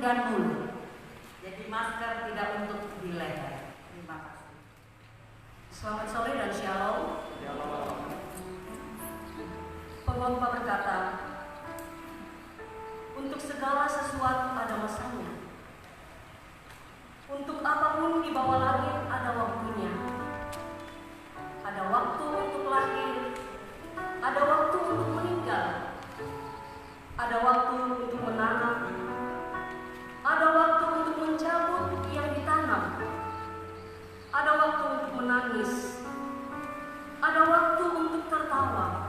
dan mulut. Jadi masker tidak untuk di leher. Terima kasih. Selamat sore dan shalom. Pengkhotbah berkata, untuk segala sesuatu ada masanya. Untuk apapun di bawah langit ada waktunya. Ada waktu untuk lahir, ada waktu untuk meninggal, ada waktu untuk menanam, ada waktu untuk mencabut yang ditanam, ada waktu untuk menangis, ada waktu untuk tertawa,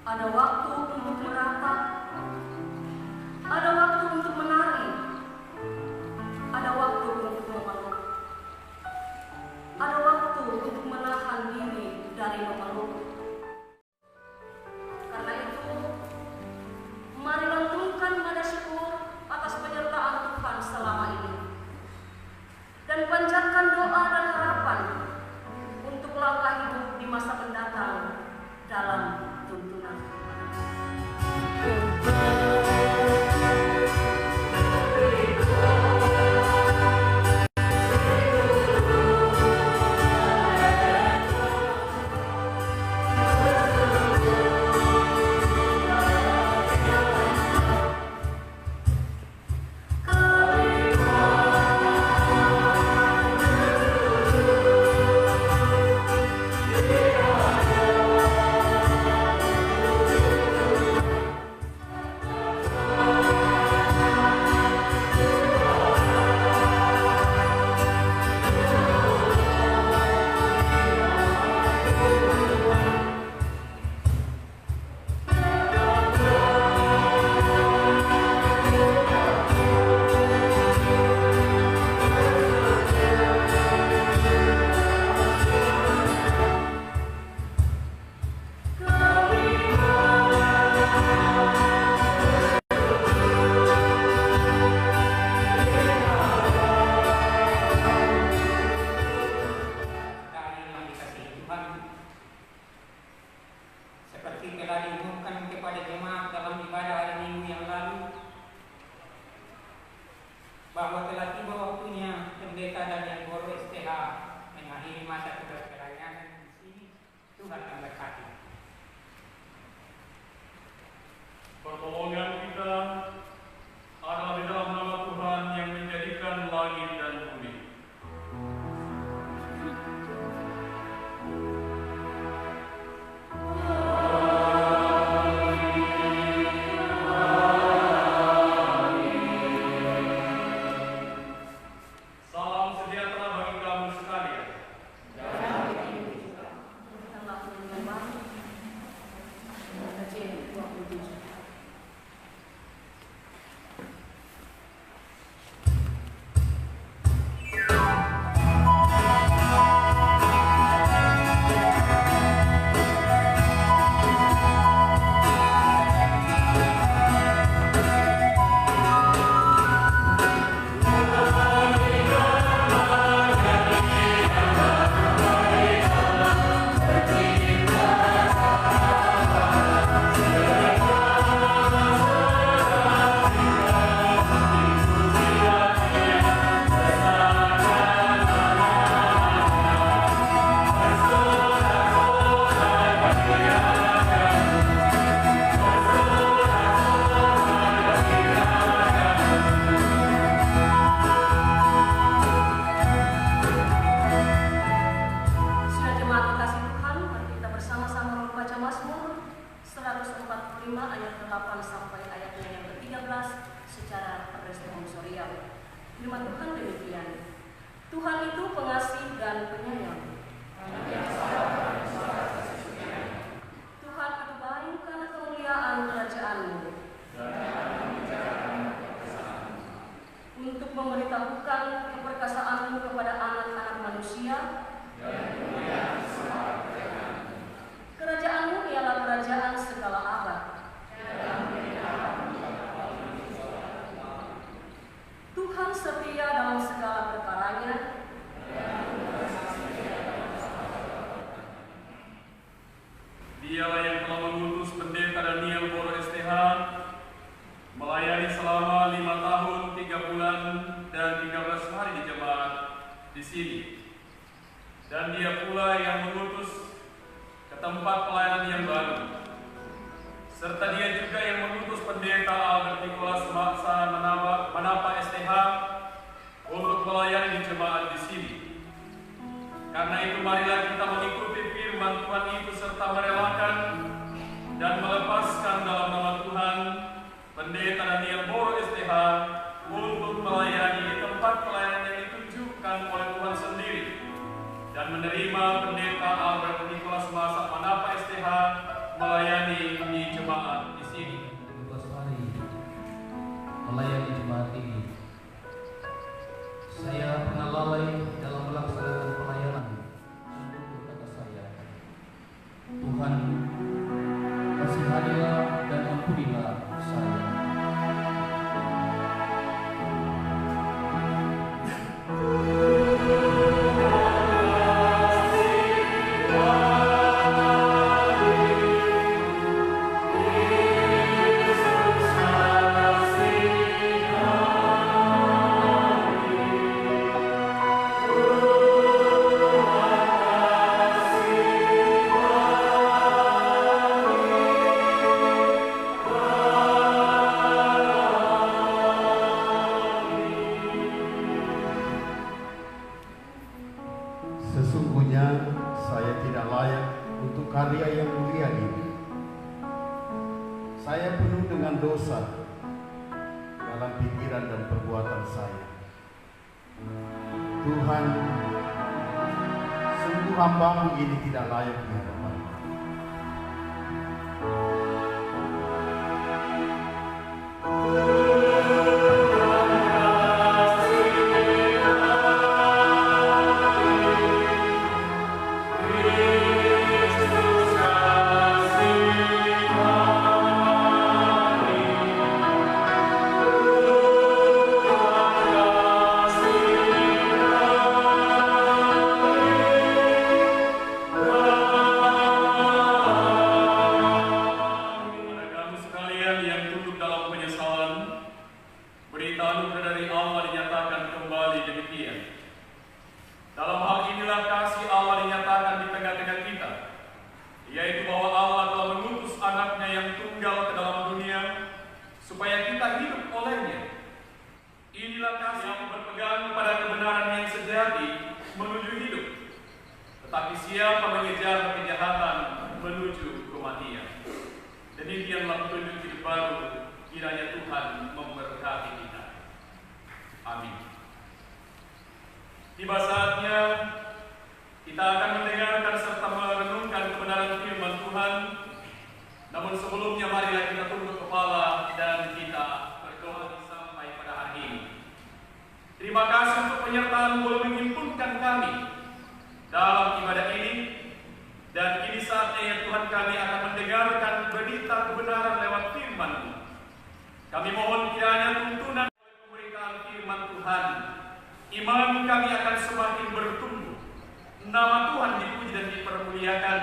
ada waktu untuk meratap, ada waktu untuk menari, ada waktu untuk memeluk, ada waktu untuk menahan diri dari memeluk. Karena itu, mari lantunkan nada syukur atas penyertaan Tuhan selama ini, dan panjatkan doa dan harapan untuk langkah hidup di masa mendatang dalam tuntunan Tuhan. Bahwa telah tiba waktunya pendeta Daniel Boro STH mengakhiri masa tugas pelayanan di sini. Tuhan memberkati. Pertolongan kita adalah di dalam nama Tuhan yang menjadikan langit dan bumi. Firman Tuhan demikian, Tuhan itu pengasih dan penyayang. Tuhan itu baik karena kemuliaan kerajaan-Mu, untuk memberitahukan keperkasaan-Mu kepada anak-anak manusia. Kerajaan-Mu ialah kerajaan segala abad. Tuhan setia dalam segala perkaranya. Dialah yang telah mengutus pendeta Daniel Boro STH melayani selama 5 tahun sini. Dan Dia pula yang mengutus ke tempat pelayanan yang baru. Serta Dia juga yang mengutus pendeta Albert Nicholas Maksa Manapa STH untuk melayani jemaat di sini. Karena itu marilah kita mengikuti firman Tuhan itu serta merelakan dan melepaskan dalam nama Tuhan pendeta Daniel Boro STH untuk melayani di tempat pelayanan yang ditunjukkan oleh Tuhan sendiri, dan menerima pendeta Albert Nicholas Manapa STH melayani di jemaat di sini. 12 hari melayani jemaat ini, saya pernah lalai dalam melaksanakan pelayanan. Sungguh kata saya, Tuhan, kasihanilah dan ampunilah saya. Sesungguhnya saya tidak layak untuk karya yang mulia ini. Saya penuh dengan dosa dalam pikiran dan perbuatan saya. Tuhan, sungguh hamba-Mu ini tidak layak di hadapan-Mu. Tiba saatnya kita akan mendengarkan serta merenungkan kebenaran firman Tuhan. Namun sebelumnya marilah kita tunduk kepala dan kita berdoa sampai pada hari ini. Terima kasih untuk penyertaan boleh menghimpunkan kami dalam ibadah ini. Dan kini saatnya ya Tuhan, kami akan mendengarkan berita kebenaran lewat firman-Mu. Kami mohon kiranya tuntunan oleh pemberitaan firman Tuhan, iman kami akan semakin bertumbuh, nama Tuhan dipuji dan dipermuliakan,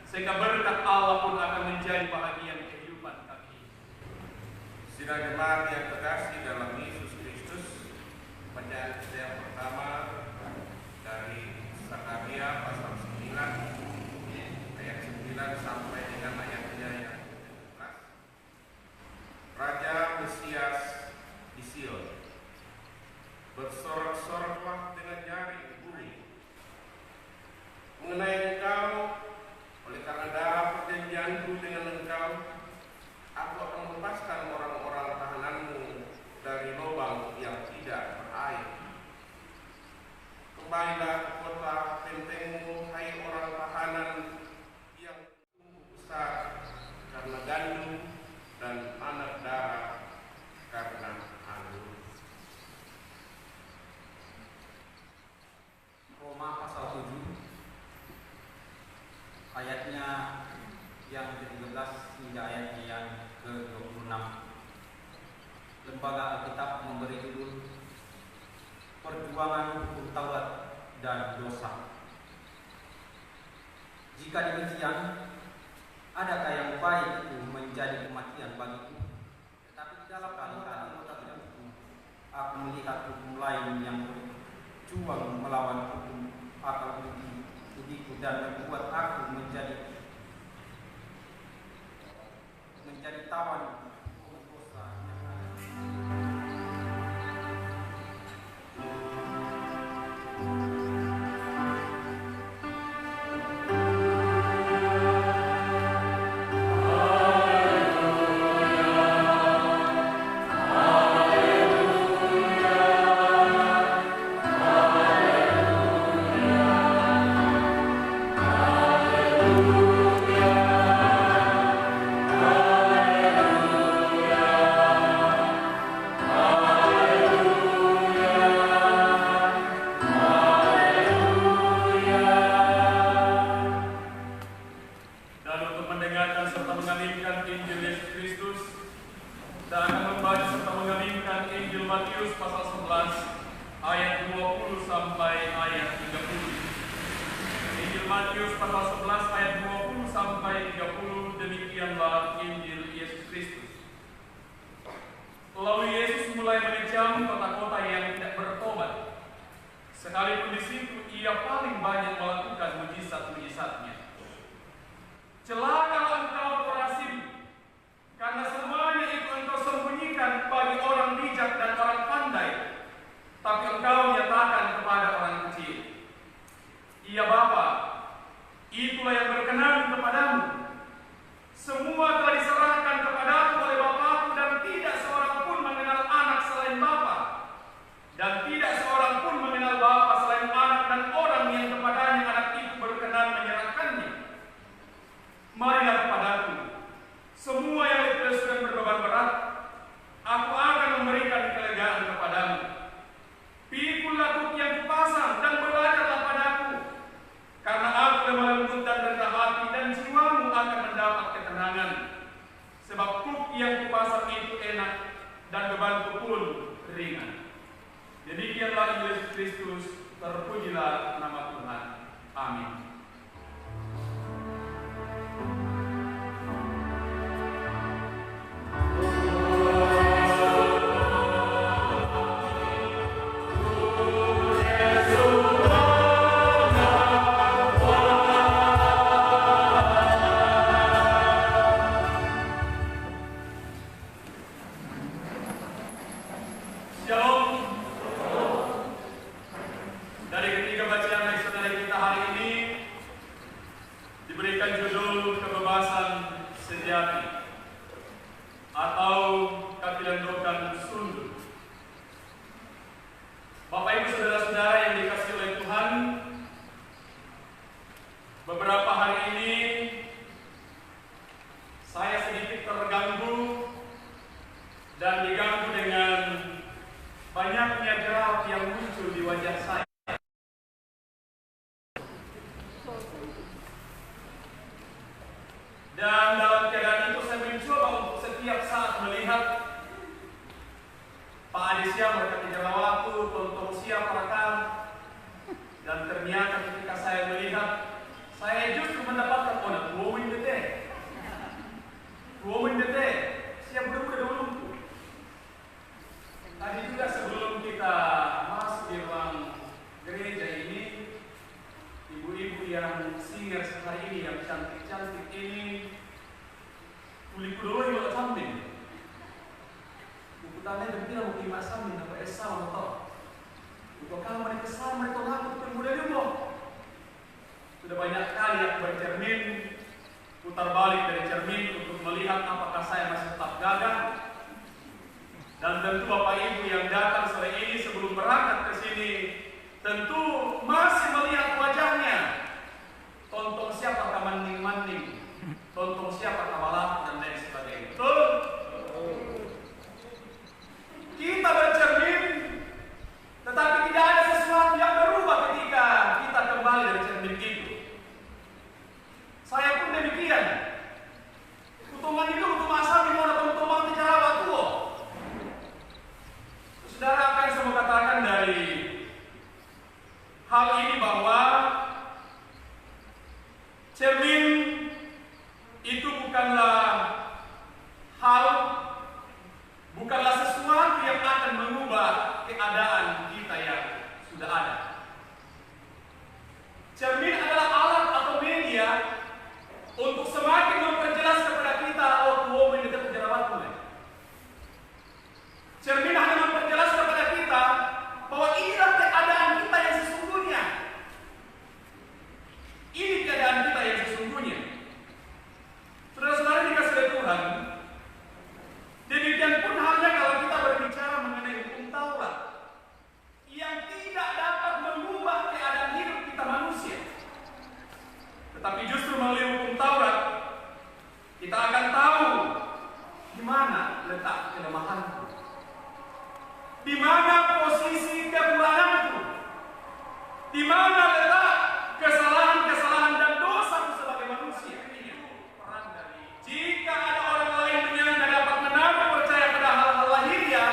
sehingga berkat Allah pun akan menjadi bahagian kehidupan kami. Sidang jemaat yang terkasih dalam Yesus Kristus, bacaan yang pertama dari Zakaria pasal 9 ayat 9 sampai dengan ayatnya yang 17. Raja Mesias di Sion, bersorak-soraklah dengan nyaring bumi mengenai engkau, oleh karena darah perjanjianku dengan engkau, aku akan melepaskan orang-orang tahananmu dari lubang yang tidak berair. Kembalilah ke kota bentengmu, hai orang tahanan yang tumbuh besar karena gandum dan anak darah karena anggur. Roma pasal 7 ayatnya yang ke-13 hingga ayatnya yang ke-26. Lembaga Alkitab memberi judul Perjuangan Hukum Taurat dan Dosa. Jika demikian, adakah yang baik itu menjadi kematian bagiku? Tetapi dalam kali-kali aku melihat hukum lain yang berjuang melawan hukum akal budiku dan membuat aku menjadi tawan dosa yang ada. Sekalipun di situ ia paling banyak melakukan mujizat-mujizatnya. Celakalah engkau Korazim, karena semuanya itu engkau sembunyikan bagi orang bijak dan orang pandai, tapi engkau nyatakan kepada orang kecil. Iya Bapa, itulah yang berkenan kepadamu. Semua telah diserahkan kepadaku oleh Bapakku, dan tidak seorang pun mengenal anak selain Bapa, dan tidak seorang pun mengenal Bapa selain anak dan orang yang kepadanya anak itu berkenan menyerahkannya. Marilah kepadaku, semua yang letih dan berbeban berat, aku akan memberikan kelegaan kepadamu. Pikulah kuk yang kupasang dan belajarlah padaku, karena aku lemah lembut dan rendah hati, dan jiwamu akan mendapat ketenangan. Sebab kuk yang kupasang itu enak dan bebanku pun ringan. Demikianlah Yesus Kristus, terpujilah nama Tuhan. Amin. Dan dalam keadaan itu saya mencoba untuk setiap saat melihat Pak Adesya berkati jalan waktu, tonton siapa rekam. Dan ternyata ketika saya melihat, saya justru mendapatkan 20 detik. 20 detik, siap berudah dulu. Tadi juga sebelum kita masuk di ruang gereja ini, ibu-ibu yang singers hari ini, yang cantik-cantik ini, kulit dulu yang samping. Buku tanya dan tidak mau lima samping, apa esa atau buku kamar itu sama itu laku itu mudah juga. Sudah banyak kali aku bercermin, putar balik dari cermin untuk melihat apakah saya masih tetap gagah. Dan tentu Bapak Ibu yang datang sore ini sebelum berangkat ke sini tentu masih melihat wajahnya. Tonton siapa maning-maning, tonton siapa kawalah dan lain sebagainya. Betul? Kita bercermin, tetapi tidak ada sesuatu yang berubah ketika kita kembali dari cermin itu. Saya pun demikian. Kutungan itu untuk masa di mana tonton di Jawa tua. Saudara akan saya katakan dari kesalahanku? Di mana posisi kekuranganku? Di mana letak kesalahan-kesalahan dan dosaku sebagai manusia? Jika ada orang lain menyangka dapat menaruh percaya pada hal-hal lahiriah,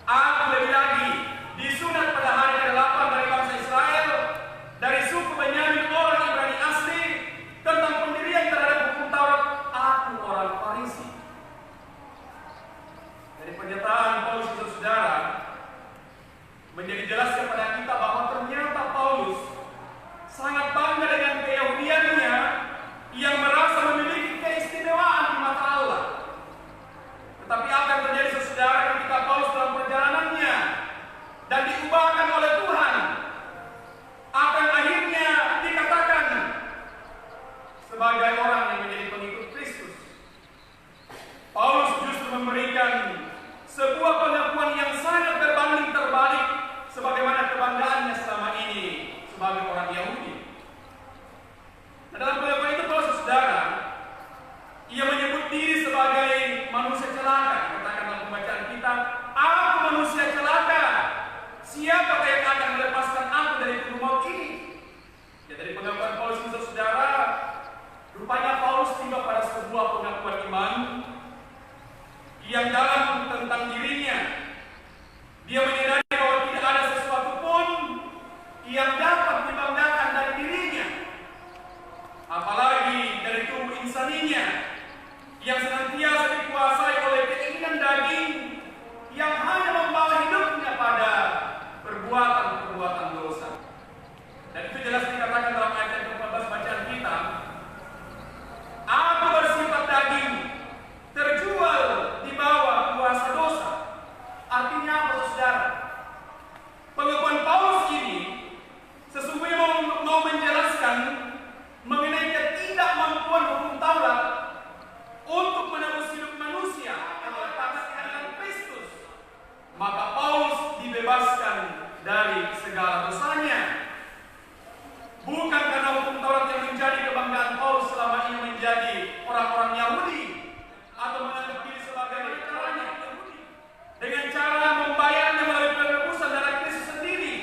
aku lebih lagi disunat pada hari ke-8 dari bangsa Israel, dari suku Benyamin orang Ibrani asli, tentang pendirian terhadap hukum Taurat, aku orang Farisi. Dari pernyataan Paulus itu, saudara, menjadi jelas kepada kita bahwa ternyata Paulus sangat bangga dengan keyahudiannya yang merasa memiliki keistimewaan di mata Allah. Tetapi apa yang terjadi, saudara, ketika Paulus dalam perjalanannya dan diubahkan oleh Tuhan, apa yang akhirnya dikatakan sebagai orang yang menjadi pengikut Kristus, Paulus justru memberikan sebuah pengakuan yang sangat berbanding terbalik sebagaimana kebanggaannya selama ini sebagai orang Yahudi. Nah, dalam pengakuan itu, Paulus, saudara, ia menyebut diri sebagai manusia celaka. Dikatakan dalam pembacaan kita, aku manusia celaka. Siapa yang akan melepaskan aku dari tubuh maut ini? Ya, dari pengakuan Paulus itu, saudara, rupanya Paulus tiba pada sebuah pengakuan iman yang dalam tentang dirinya. Dia menyadari bahwa tidak ada sesuatu pun yang dapat dibanggakan dari dirinya, apalagi dari tubuh insaninya yang senantiasa dikuasai oleh keinginan daging yang hanya membawa hidupnya pada perbuatan-perbuatan dosa. Dan itu jelas dikatakan dalam ayat 14 bacaan kita, aku bersifat daging, terjual di bawah kuasa dosa. Artinya apa, saudara? Pengakuan Paulus ini sesungguhnya mau menjelaskan mengenai ketidakmampuan hukum Taurat untuk menebus hidup manusia yang lepas dengan Kristus. Maka Paulus dibebaskan dari segala dosanya. Bukan karena hukum Taurat yang menjadi kebanggaan Paulus selama ini menjadi orang-orang Yahudi atau menganggap diri sebagai caranya Yahudi, dengan cara membayarnya melalui penebusan darah Kristus sendiri,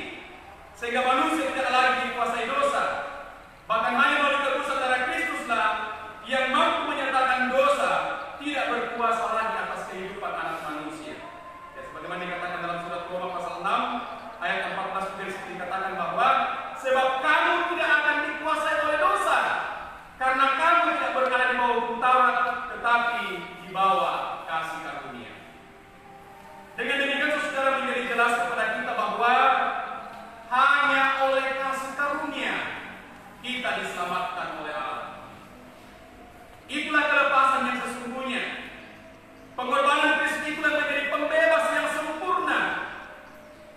sehingga manusia tidak lagi dikuasai dosa. Bahkan hanya melalui tebusan darah Kristuslah yang mampu menyatakan dosa tidak berkuasa lagi atas kehidupan anak manusia. Ya, sebagaimana dikatakan dalam surat Roma pasal 6 ayat 14 dikatakan bahwa sebab kamu tidak akan dikuasai oleh dosa, karena kamu tidak berada di bawah hukum Taurat, tetapi di bawah kasih karunia. Dengan demikian, saudara, menjadi jelas kepada kita bahwa hanya oleh kasih karunia kita diselamatkan oleh Allah. Itulah kelepasan yang sesungguhnya. Pengorbanan Kristus itulah menjadi pembebas yang sempurna.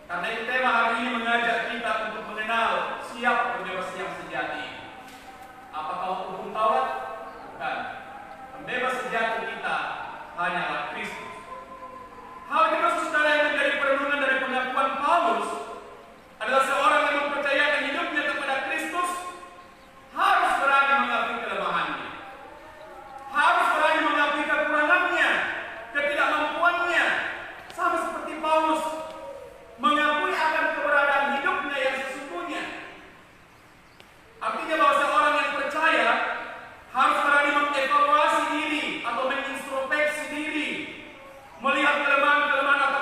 Karena itu tema hari ini mengajak kita untuk mengenal siapa pembebas yang sejati. Apakah hukum Taurat? Bukan. Pembebas sejati kita hanyalah Kristus. Hal kedua, saudara, yang menjadi perenungan dari pengakuan Paulus adalah seorang yang mempercayakan hidupnya kepada Kristus harus berani mengakui kelemahannya, harus berani mengakui kekurangannya, ketidakmampuannya, sama seperti Paulus mengakui akan keberadaan hidupnya yang sesungguhnya. Artinya bahwa seorang yang percaya harus berani mengevaluasi diri atau mengintrospeksi diri, melihat kelemahan-kelemahan atau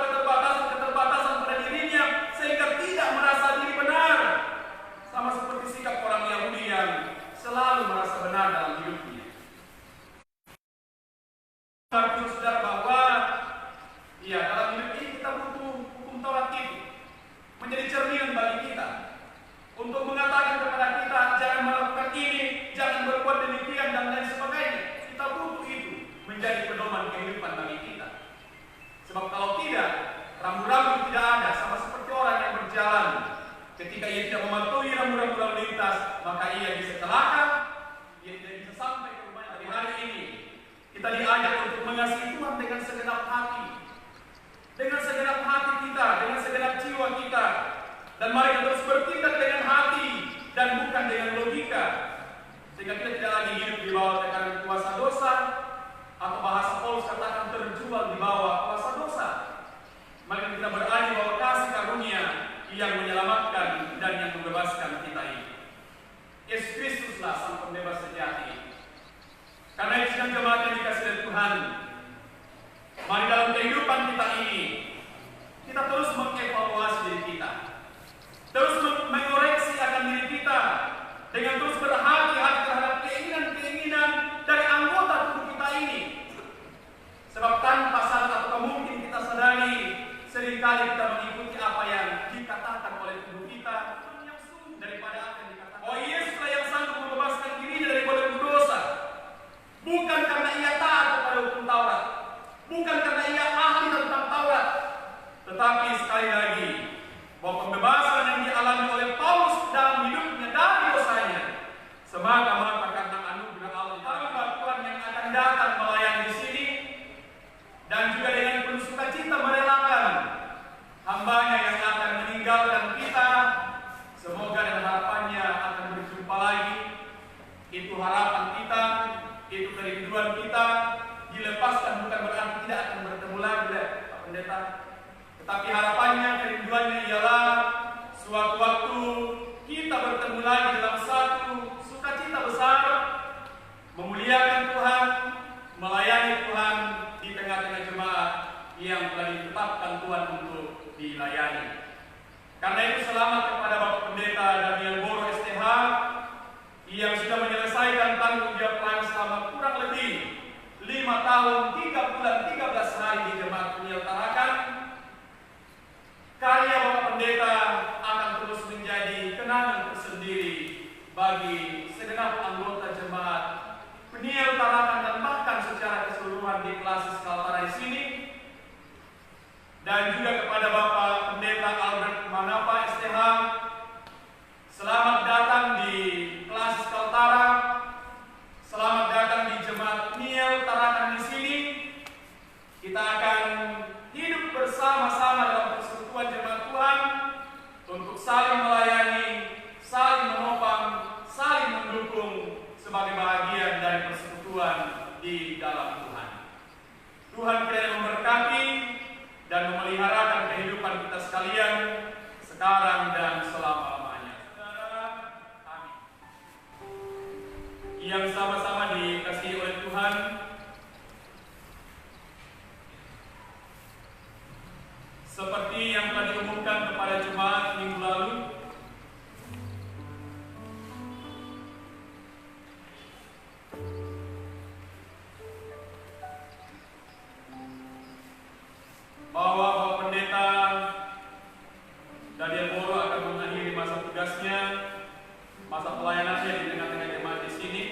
keterbatasan pada dirinya, sehingga tidak merasa diri benar, sama seperti sikap orang Yahudi yang selalu merasa benar dalam hidupnya. Saudara, bahwa ya, dalam hidup ini kita butuh hukum Taurat itu menjadi cerminan bagi kita untuk mengatakan kepada kita jangan melakukan ini, jangan berbuat demikian, dan lain sebagainya. Kita butuh itu menjadi pedoman kehidupan bagi kita. Sebab kalau tidak, rambu-rambu tidak ada, sama seperti orang yang berjalan. Ketika ia tidak mematuhi rambu-rambu lalu lintas, maka ia bisa celaka, ia tidak bisa sampai ke rumahnya. Di hari ini kita diajak untuk mengasihi Tuhan dengan segenap hati, dengan segenap hati kita, dengan segenap jiwa kita. Dan mari kita terus bertindak dengan hati dan bukan dengan logika, sehingga kita tidak lagi hidup di bawah tekanan kuasa dosa, atau bahasa Paulus katakan terjual di bawah kuasa seringkali kita mengikuti apa yang dikatakan oleh tubuh kita yang sungguh daripada apa yang dikatakan. Oh, Yesuslah yang sanggup membebaskan dirinya dari belenggu dosa. Bukan karena ia taat kepada hukum Taurat, bukan karena ia ahli tentang Taurat, tetapi sekali lagi bahwa pembebasan yang dialami oleh Paulus dalam hidupnya dari dosanya semata-mata karena anugerah Allah. Hamba Tuhan yang akan datang melayani di sini dan juga dengan penuh sukacita merelakan hambanya yang akan meninggalkan kita. Semoga dan harapannya akan berjumpa lagi. Itu harapan kita, itu kerinduan kita. Dilepaskan bukan berarti tidak akan bertemu lagi, Pak Pendeta. Tetapi harapannya, kerinduannya ialah suatu waktu kita bertemu lagi dalam satu sukacita besar, memuliakan Tuhan, melayani Tuhan di tengah-tengah jemaat yang telah ditetapkan Tuhan untuk dilayani. Karena itu selamat kepada Bapak Pendeta Daniel Boro STH yang sudah menyelesaikan tanggung jawab peran selama kurang lebih 5 tahun, 3 bulan, 13 hari di Jemaat Peniel Tarakan. Karya Bapak Pendeta akan terus menjadi kenangan tersendiri bagi segenap anggota Jemaat Peniel Tarakan dan bahkan secara keseluruhan di Klasis Kaltara di sini. Dan juga kepada Bapak Pendeta Albert Manapa STH, selamat datang di Klasis Kaltara. Selamat datang di Jemaat Peniel Tarakan di sini. Kita akan hidup bersama-sama dalam persekutuan jemaat Tuhan untuk saling melayani, saling menopang, saling mendukung sebagai bagian dari persekutuan di dalam Tuhan. Tuhan kiranya memberkati dan memeliharakan kehidupan kita sekalian sekarang dan selama-lamanya. Amin. Yang sama-sama dikasihi oleh Tuhan, seperti yang telah diumumkan kepada jemaat minggu lalu, bahwa Bapak Pendeta Daniel Boro akan mengakhiri masa tugasnya, masa pelayanannya di tengah-tengah jemaat di sini.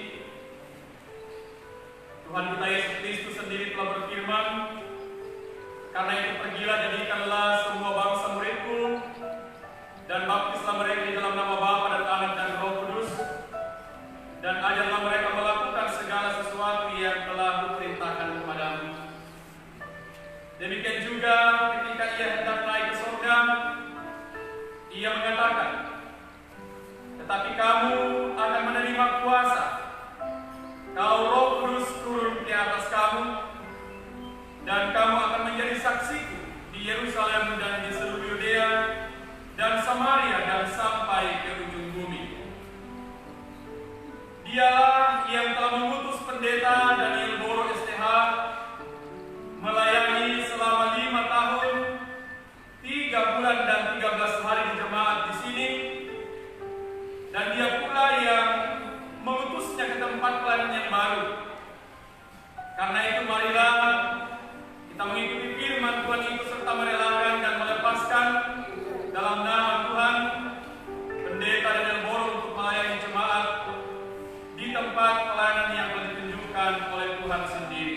Tuhan kita Yesus Kristus sendiri telah berfirman, karena itu pergilah jadikanlah semua bangsa muridku dan baptislah mereka di dalam nama Bapa dan Anak dan Roh Kudus, dan ajarlah mereka melakukan segala sesuatu yang telah kuperintahkan kepadamu. Demikian juga ketika ia hendak naik ke surga, ia mengatakan, tetapi kamu akan menerima kuasa kalau Roh Kudus turun di atas kamu, dan kamu akan menjadi saksiku di Yerusalem dan di seluruh Yudea dan Samaria dan sampai ke ujung bumi. Dialah yang telah mengutus Pendeta Daniel Boro STH melayani selama 5 tahun, 3 bulan dan 13 hari di jemaat di sini, dan dia pula yang mengutusnya ke tempat pelayanan yang baru. Karena itu marilah kita mengikuti firman Tuhan itu serta merelakan dan melepaskan dalam nama Tuhan Pendeta Daniel Boro untuk melayani jemaat di tempat pelayanan yang telah ditunjukkan oleh Tuhan sendiri.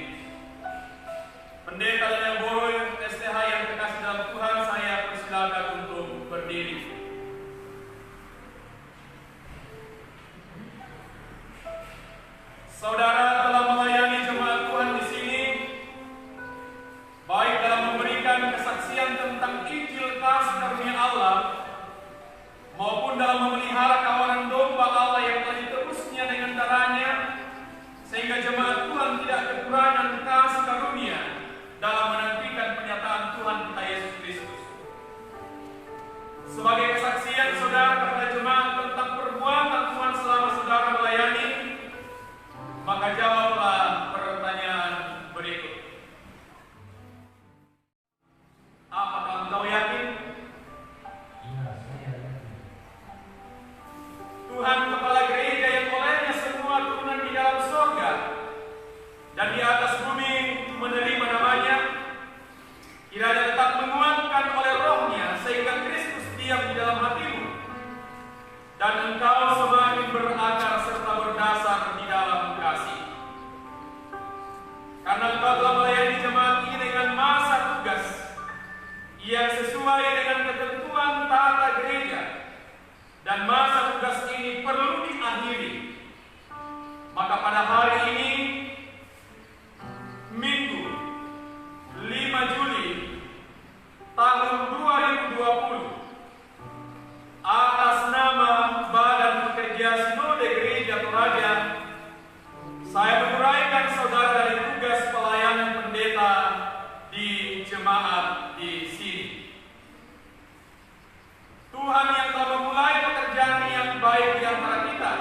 Pendeta Daniel Boro STH yang terkasih dalam Tuhan, saya persilakan untuk berdiri. Saudara telah melayani jemaat Tuhan di sini, baik dalam memberikan kesaksian tentang Injil kasih karunia Allah, maupun dalam memelihara kawanan domba Allah yang telah ditebusnya dengan darahnya, sehingga jemaat Tuhan tidak kekurangan kasih karunia dalam menantikan penyataan Tuhan kita Yesus Kristus. Sebagai kesaksian saudara kepada jemaat tentang perbuatan Tuhan selama saudara melayani, maka jawablah pertanyaan berikut. Apakah engkau yakin? Iya, saya yakin. Tuhan Kepala Gereja yang olehnya semua turunan di dalam surga berdiam di dalam hatimu, dan engkau semakin berakar serta berdasar di dalam kasih. Karena engkau telah melayani jemaat ini dengan masa tugas yang sesuai dengan ketentuan tata gereja, dan masa tugas ini perlu diakhiri. Maka pada hari ini, Minggu 5 Juli tahun 2020, atas nama Badan Pekerja Sinode Gereja Toraja, saya menguraikan saudara dari tugas pelayanan pendeta di jemaat di sini. Tuhan yang telah memulai pekerjaan yang baik di antara kita,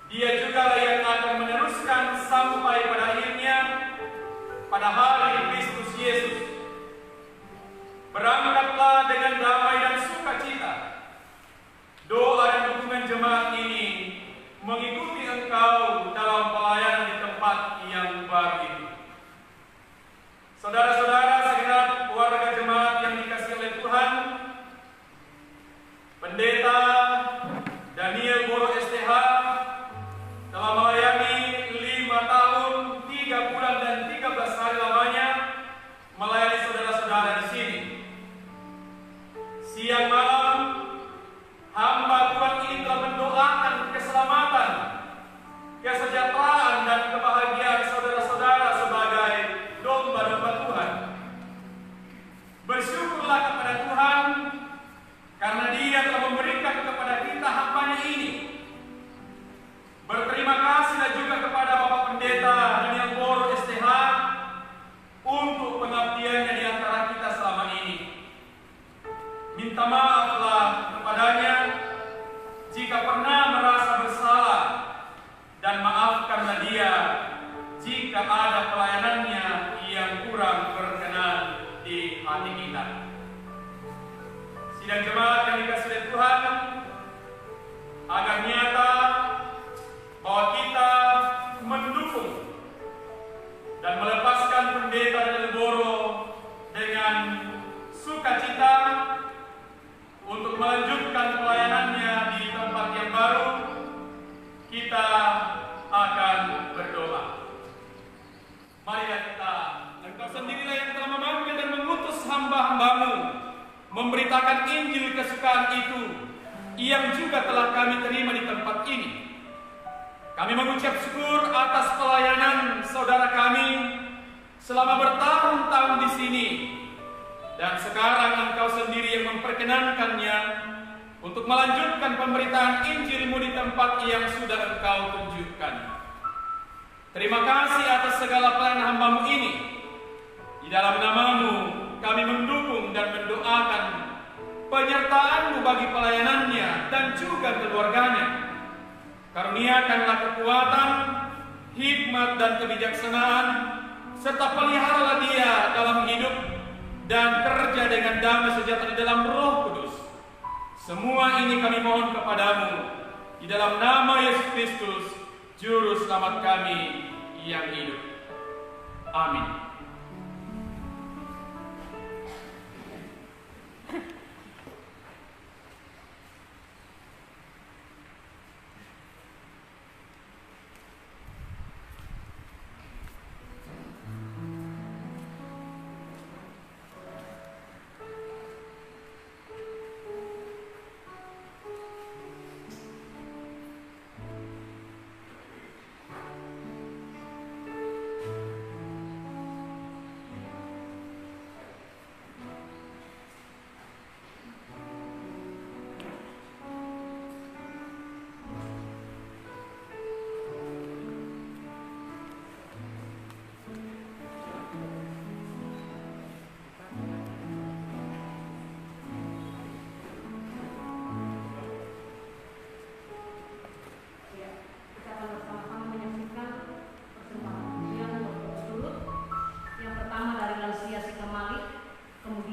Dia juga yang akan meneruskan sampai pada akhirnya pada hari Kristus Yesus. Berangkatlah dengan damai dan sukacita. Doa dan dukungan jemaat ini mengikuti engkau dalam pelayanan di tempat yang baru ini. Saudara-saudara segenap keluarga jemaat yang dikasihi oleh Tuhan, Pendeta Daniel Boro STH telah melayani 5 tahun, 3 bulan dan 13 hari lamanya melayani saudara-saudara di sini. Siang malam, hamba Tuhan ini telah mendoakan keselamatan, kesejahteraan dan kebahagiaan saudara-saudara sebagai domba-domba Tuhan. Bersyukurlah kepada Tuhan karena Dia telah memberikan kepada kita hambanya ini. Berterima kasihlah juga kepada Bapak Pendeta Daniel Boro STH untuk pengabdiannya di antara kita selama ini. Minta maaflah kepadanya jika pernah merasa bersalah, dan maafkanlah dia jika ada pelayanannya yang kurang berkenan di hati kita. Sidang jemaat yang dikasihi oleh Tuhan, agar nyata bahwa kita mendukung dan melepaskan Pendeta Daniel Boro dengan sukacita untuk melanjutkan pelayanannya di tempat yang baru, kita akan berdoa. Marilah kita, Engkau sendirilah yang telah memanggil dan mengutus hamba-hambamu memberitakan Injil kesukaan itu yang juga telah kami terima di tempat ini. Kami mengucap syukur atas pelayanan saudara kami selama bertahun-tahun di sini, dan sekarang Engkau sendiri yang memperkenankannya untuk melanjutkan pemberitaan Injil-Mu di tempat yang sudah Engkau tunjukkan. Terima kasih atas segala pelayanan hamba-Mu ini. Di dalam nama-Mu kami mendukung dan mendoakan penyertaan-Mu bagi pelayanannya dan juga keluarganya. Karuniakanlah kekuatan, hikmat dan kebijaksanaan, serta peliharalah dia dalam hidup dan kerja dengan damai sejahtera di dalam Roh Kudus. Semua ini kami mohon kepadamu di dalam nama Yesus Kristus, Juru Selamat kami yang hidup. Amin.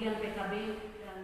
kemudian PKB dan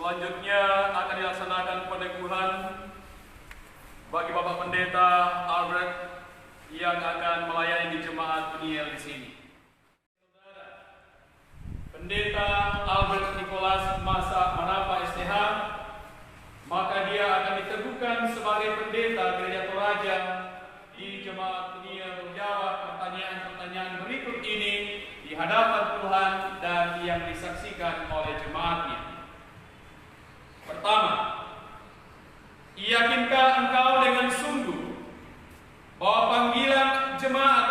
Selanjutnya akan dilaksanakan peneguhan bagi Bapak Pendeta Albert yang akan melayani di jemaat Uniel di sini. Saudara, Pendeta Albert Nicholas Masa Manapa STH, maka dia akan diteguhkan sebagai pendeta Gereja Toraja di Jemaat Dunia menjawab pertanyaan-pertanyaan berikut ini di hadapan Tuhan dan yang disaksikan oleh jemaatnya. Pertama, yakinkah engkau dengan sungguh bahwa panggilan jemaat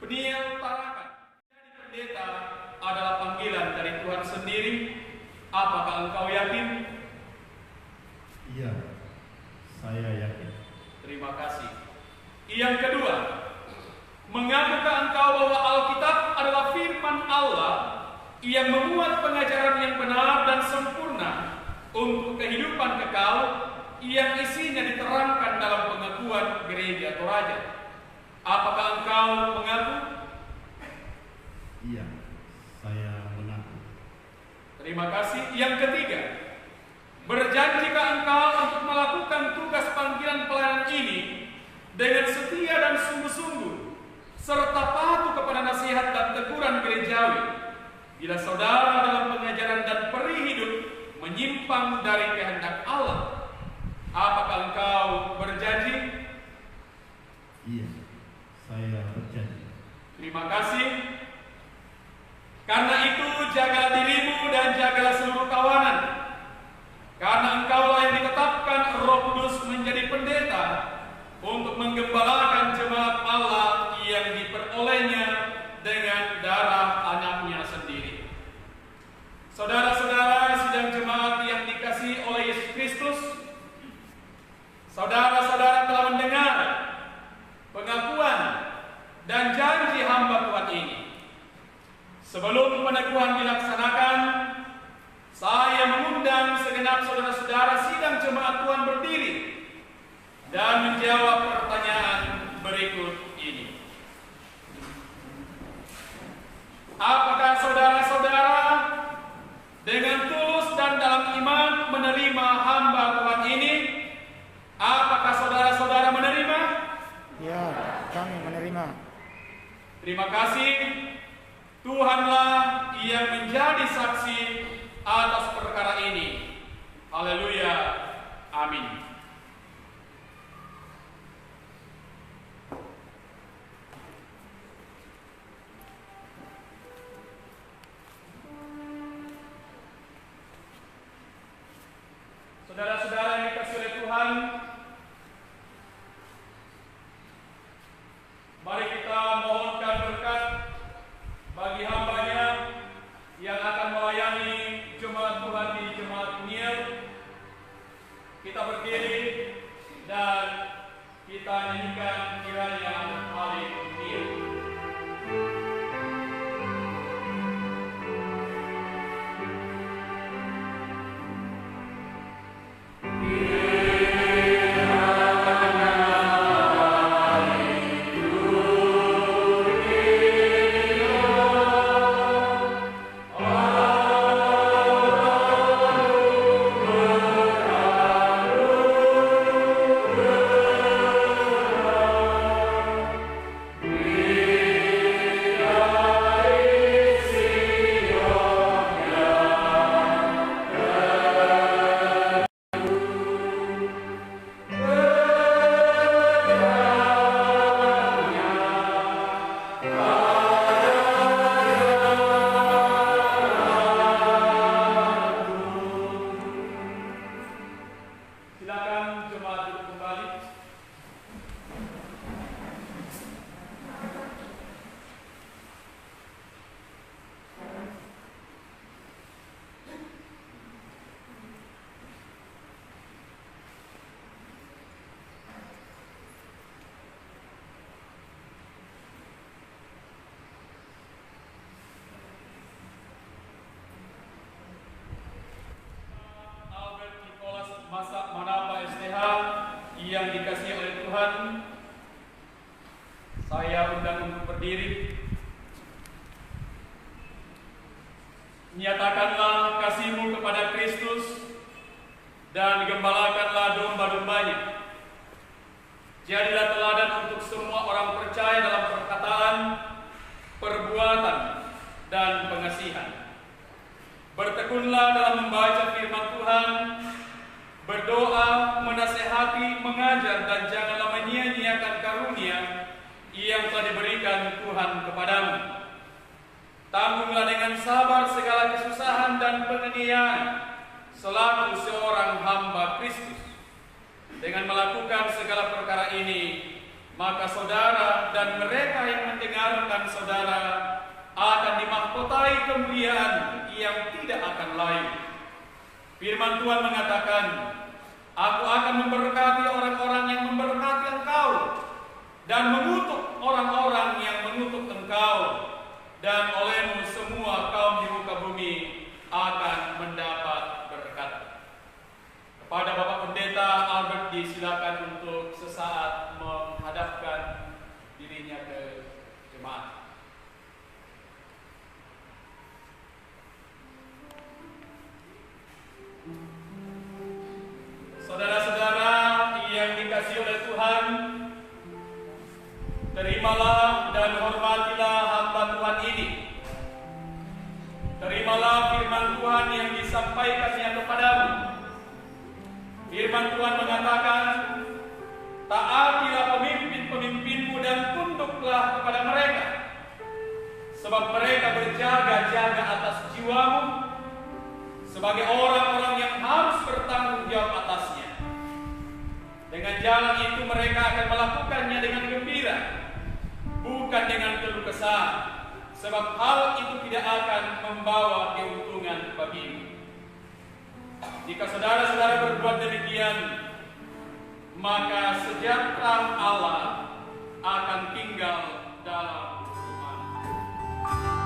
Peniel Tarakan jadi pendeta adalah panggilan dari Tuhan sendiri? Apakah engkau yakin? Iya, saya yakin. Terima kasih. Yang kedua, mengakukah engkau bahwa Alkitab adalah firman Allah yang memuat pengajaran yang benar dan sempurna untuk kehidupan kekal yang isinya diterangkan dalam pengakuan Gereja Toraja? Apakah engkau mengaku? Iya, saya mengaku. Terima kasih. Yang ketiga, berjanjikah engkau untuk melakukan tugas panggilan pelayanan ini dengan setia dan sungguh-sungguh, serta patuh kepada nasihat dan teguran gerejawi bila saudara dalam pengajaran dan peri hidup menyimpang dari kehendak Allah? Apakah engkau berjanji? Iya, saya berjanji. Terima kasih. Karena itu jagalah dirimu dan jagalah seluruh kawanan, karena engkaulah yang ditetapkan Roh Kudus menjadi pendeta untuk menggembalakan jemaat Allah yang diperolehnya dengan darah anaknya sendiri. Saudara-saudara sidang jemaat yang dikasihi oleh Yesus Kristus, saudara-saudara telah mendengar pengakuan dan janji hamba Tuhan ini. Sebelum peneguhan dilaksanakan, saya mengundang segenap saudara-saudara sidang jemaat Tuhan berdiri dan menjawab pertanyaan berikut ini. Apakah saudara-saudara dengan tulus dan dalam iman menerima hamba Tuhan ini? Apakah saudara-saudara menerima? Ya, kami menerima. Terima kasih. Tuhanlah yang menjadi saksi atas perkara ini. Haleluya. Amin. Saudara-saudara yang dikasihi oleh Tuhan, mari kita mohonkan berkat bagi hambanya yang akan melayani jemaat Tuhan di Jemaat Peniel. Kita berdiri dan kita nyanyikan kiranya Haleluya. Silakan jemaat duduk kembali. Albert Nicholas Masa Manapa STH yang dikasihi oleh Tuhan, saya undang untuk berdiri. Nyatakanlah kasihmu kepada Kristus dan gembalakanlah domba-dombanya. Jadilah teladan untuk semua orang percaya dalam perkataan, perbuatan, dan pengasihan. kasihan. Bertekunlah dalam membaca firman Tuhan, berdoa, menasehati, mengajar, dan janganlah menyia-nyiakan karunia yang telah diberikan Tuhan kepadamu. Tanggunglah dengan sabar segala kesusahan dan penganiayaan selaku seorang hamba Kristus. Dengan melakukan segala perkara ini, maka saudara dan mereka yang mendengarkan saudara akan dimahkotai kemuliaan yang tidak akan lain. Firman Tuhan mengatakan, Aku akan memberkati orang-orang yang memberkati engkau, dan mengutuk orang-orang yang mengutuk engkau, dan olehmu semua kaum di muka bumi akan mendapat berkat. Kepada Bapak Pendeta Albert disilakan untuk sesaat menghadapkan dirinya ke jemaat. Saudara-saudara yang dikasihi oleh Tuhan, terimalah dan hormatilah hamba Tuhan ini. Terimalah firman Tuhan yang disampaikannya kepadamu. Firman Tuhan mengatakan, taatilah pemimpin-pemimpinmu dan tunduklah kepada mereka, sebab mereka berjaga-jaga atas jiwamu, sebagai orang-orang yang harus bertanggung jawab atasnya. Dengan jalan itu mereka akan melakukannya dengan gembira, bukan dengan keluh kesah, sebab hal itu tidak akan membawa keuntungan bagimu. Jika saudara-saudara berbuat demikian, maka sejahtera Allah akan tinggal dalam rumah.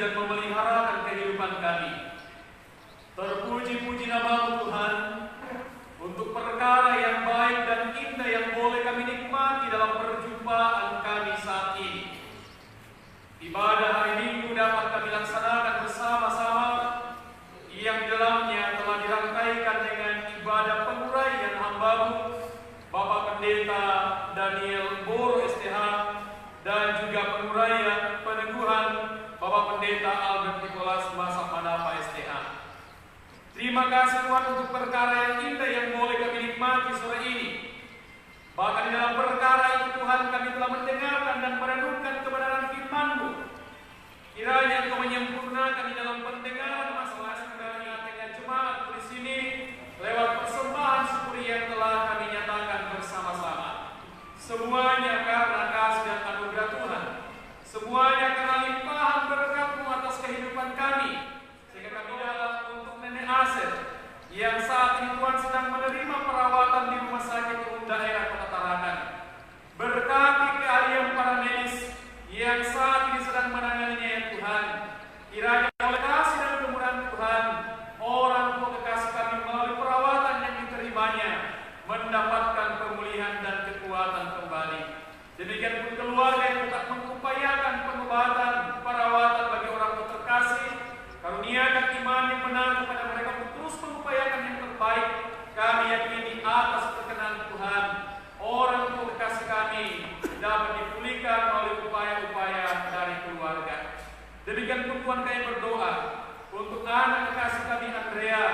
dan memeliharakan kehidupan kami. Terpuji-puji nama-Mu Tuhan, untuk perkara yang baik dan indah yang boleh kami nikmati dalam perjumpaan kami saat ini. Ibadah hari Minggu dapat kami laksanakan bersama-sama, yang di dalamnya telah dirangkaikan dengan ibadah penguraian hamba-Mu, Bapak Pendeta Daniel Boro STH, dan juga penguraian peneguhan Bapak Pendeta Albert Nicholas Masak Manapa STH. Terima kasih Tuhan untuk perkara yang indah yang boleh kami nikmati sore ini. Bahkan di dalam perkara itu Tuhan, kami telah mendengarkan dan merenungkan kebenaran firman-Mu. Kiranya Engkau menyempurnakan di dalam pendengaran masing-masing dari dengan jemaat di sini lewat persembahan syukur yang telah kami nyatakan bersama-sama. Semuanya karena kasih dan anugerah Tuhan. Semuanya karena limpahan berkat-Mu atas kehidupan kami. Sehingga kami dapat untuk Nenek Asep yang saat ini Tuhan sedang menerima perawatan di rumah sakit umum daerah Kota Tarakan. Berkati keahlian para medis yang saat ini sedang menanganinya ya Tuhan. Kiranya oleh kasih dan kemurahan Tuhan, orang tua kekasih kami melalui perawatan yang diterimanya mendapatkan pemulihan dan kekuatan kembali. Demikian pun keluarga yang tetap mengupayakan pengobatan, perawatan bagi orang tua terkasih, karuniakan iman yang benar kepada mereka untuk terus mengupayakan yang terbaik. Kami yakini atas perkenan Tuhan, orang tua kekasih kami dapat dipulihkan melalui upaya-upaya dari keluarga. Demikian pun Tuhan kami berdoa untuk anak kekasih kami Andrea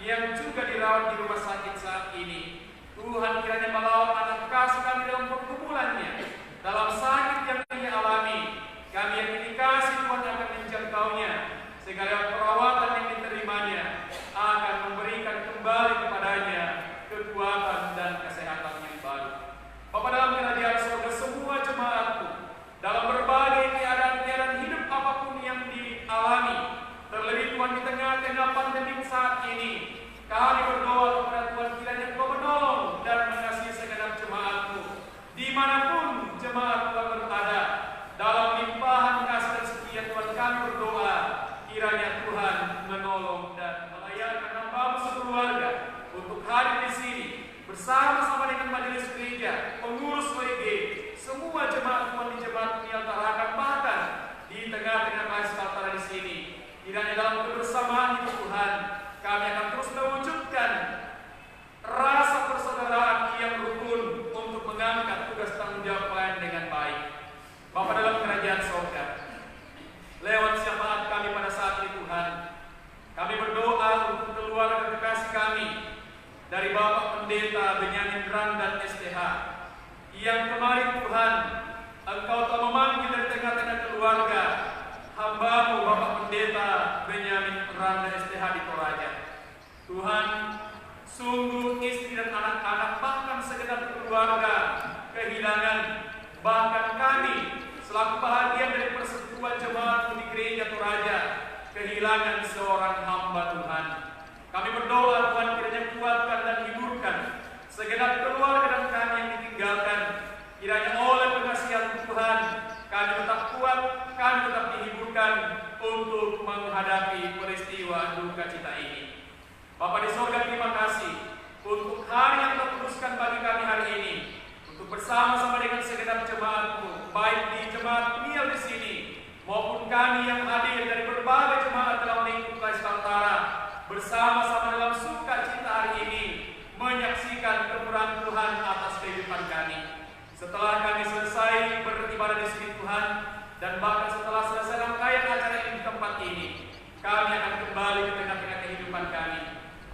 yang juga dirawat di rumah sakit saat ini. Tuhan kiranya melawat anak kekasih kami dalam pergumulannya, dalam sakit yang ia alami. Kami yakini kasih Tuhan akan menjangkaunya, sehingga lewat perawatan yang diterimanya akan memberikan kembali kepadanya kekuatan dan kesehatan yang baru. Bapa dalam kerajaan surga, semua jemaat-Mu dalam berbagai keadaan-keadaan hidup apapun yang dialami, terlebih Tuhan di tengah-tengah pandemi saat ini, kami berdoa kepada Tuhan kiranya Engkau menolong dan mengasihi segenap jemaat-Mu dimanapun jemaat Tuhan berada. Dalam limpahan kasih dan setia Tuhan kami berdoa kiranya Tuhan menolong dan melayani hamba-Mu sekeluarga untuk hadir di sini bersama-sama dengan majelis gereja, pengurus WG, semua jemaat Tuhan di jemaat Nial Tarakan, bahkan di tengah-tengah Kaltara di sini. Kiranya dalam kebersamaan itu Tuhan, kami akan terus mewujudkan rasa persaudaraan yang rukun untuk mengangkat tugas tanggung jawab pelayan dengan baik. Bapa dalam kerajaan surga, lewat syafaat kami pada saat ini Tuhan, kami berdoa untuk keluarga kekasih kami dari Bapak Pendeta Benyamin Randan STH yang kemarin Tuhan Engkau telah memanggil dari tengah-tengah keluarga hamba-Mu Bapak Pendeta Benyamin Randan STH di Toraja. Tuhan, sungguh istri dan anak-anak bahkan segenap keluarga kehilangan, bahkan kami selaku bahagian dari persekutuan jemaat di gereja Toraja kehilangan seorang hamba Tuhan. Kami berdoa Tuhan kiranya kuatkan dan hiburkan segenap keluarga dan kami yang ditinggalkan. Kiranya oleh pengasihan Tuhan kami tetap kuat, kami tetap dihiburkan untuk menghadapi peristiwa duka cita ini. Bapa di surga, terima kasih untuk hari yang terkuduskan bagi kami hari ini, untuk bersama-sama dengan segenap jemaat-Mu, baik di jemaat Nial di sini maupun kami yang hadir dari berbagai jemaat dalam lingkup Kaltara, bersama-sama dalam sukacita hari ini menyaksikan kemurahan Tuhan atas kehidupan kami. Setelah kami selesai beribadah di sini Tuhan, dan bahkan setelah selesai rangkaian acara ini di tempat ini, kami akan kembali ke tengah-tengah kehidupan kami.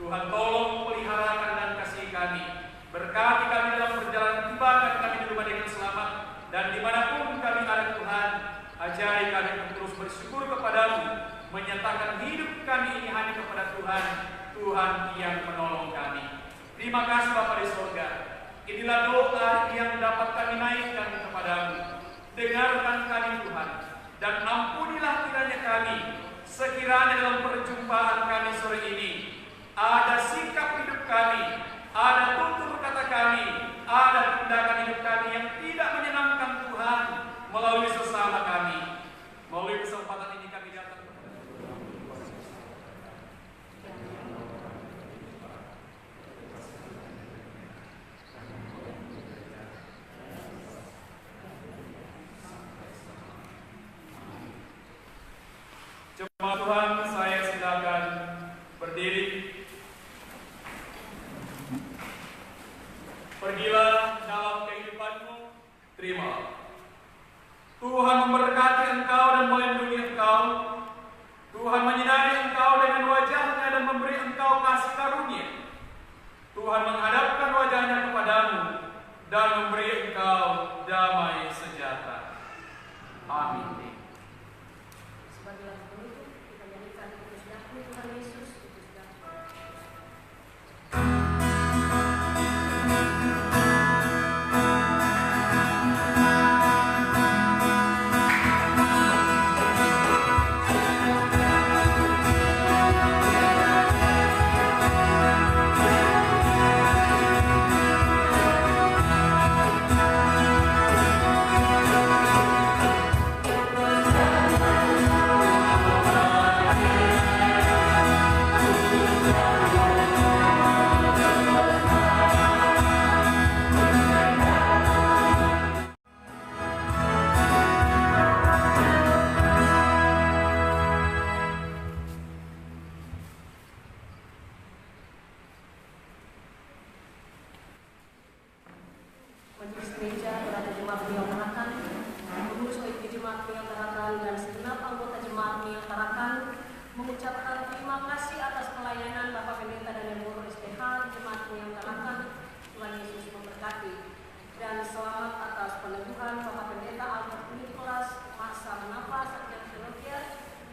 Tuhan tolong peliharakan dan kasih kami, berkati kami dalam perjalanan ibadah kami di rumah dengan selamat, dan dimanapun kami ada Tuhan, ajari kami untuk terus bersyukur kepadamu, menyatakan hidup kami ini hanya kepada Tuhan, Tuhan yang menolong kami. Terima kasih Bapa di surga. Inilah doa yang dapat kami naikkan kepadamu. Dengarkan kami Tuhan, dan ampunilah kiranya kami, sekiranya dalam perjumpaan kami sore ini ada sikap hidup kami, ada tutur kata kami, ada tindakan hidup kami yang tidak menyenangkan Tuhan melalui sesama kami. Melalui kesempatan ini kami datang engkau. Tuhan menyinari engkau dengan wajahnya dan memberi engkau kasih karunia. Tuhan menghadapkan wajahnya kepadamu dan memberi engkau damai sejahtera. Amin. Sebagai lagu penutup, kita nyanyikan Kudus Damai Tuhan Yesus, Kudus Damai. Majelis Gereja berada jemaat menyelenggarakan, pengurus OIP jemaat menyelenggarakan dan segenap anggota jemaat menyelenggarakan mengucapkan terima kasih atas pelayanan Bapak Pendeta Daniel Boro STH jemaat menyelenggarakan. Tuhan Yesus memberkati dan selamat atas peneguhan Bapak Pendeta Albert Nicholas masa menapa Satya Teologia.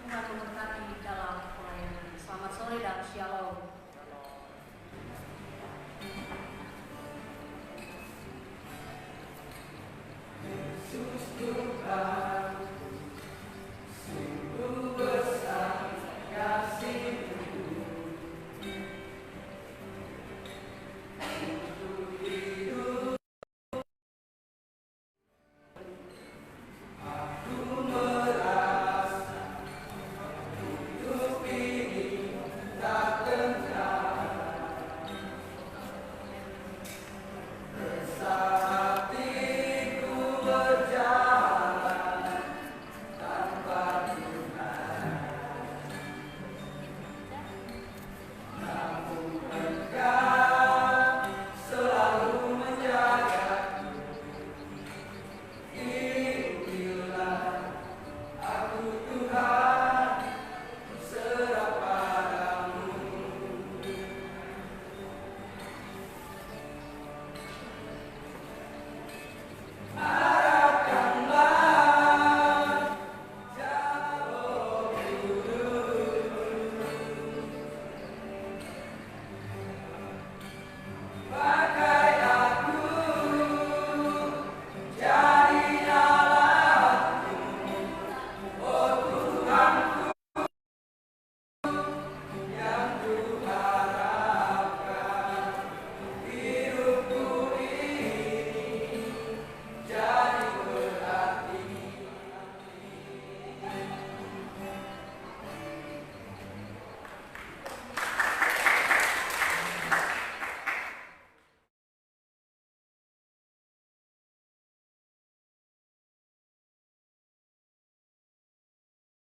Tuhan memberkati dalam pelayanan. Selamat sore dan shalom.